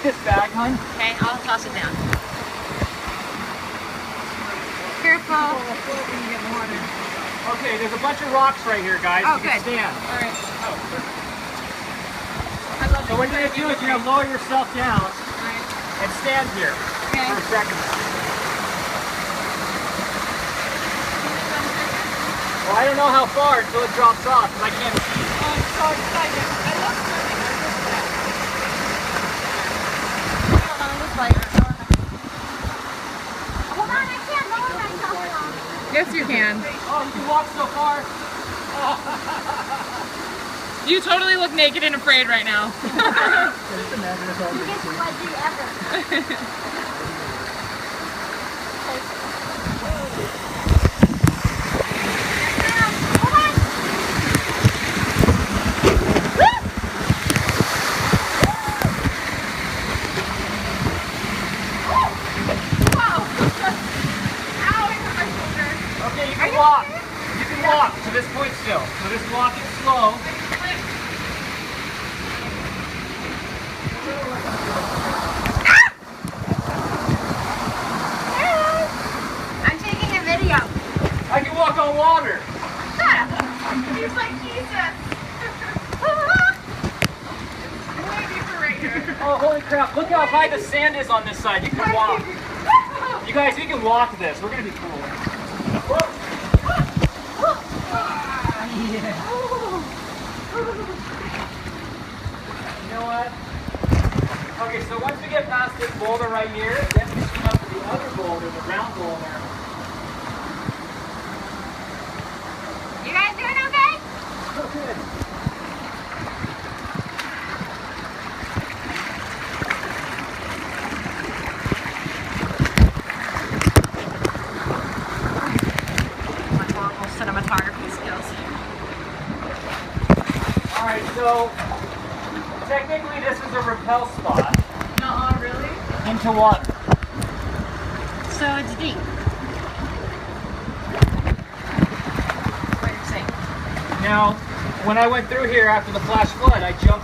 this bag, hon. Okay, I'll toss it down. Careful. Okay, there's a bunch of rocks right here, guys. Oh, you can good. stand. All right. So what you're going to do is you're going to lower yourself down and stand here for a second. Well, I don't know how far until it drops off because I can't see. Oh, I'm so excited. I love swimming. I love that. Hold on, this way. Hold on, I can't lower myself down. Yes, you can. Oh, you can walk so far. You totally look naked and afraid right now. Just imagine it's all You get to what do ever. Okay, you can walk. You can walk to this point still. So just walk it slow. I'm taking a video. I can walk on water. He's like Jesus. Oh, holy crap. Look how high the sand is on this side. You can walk. You guys, you can walk this. We're going to be cool. Yeah. You know what? Okay, so once we get past this boulder right here, then we swim up to the other boulder, the round boulder. You guys doing okay? Oh, good. My horrible cinematography skills. Alright, so technically this is a rappel spot. Nuh-uh, really? Into water. So it's deep. What you're saying? Now, when I went through here after the flash flood, I jumped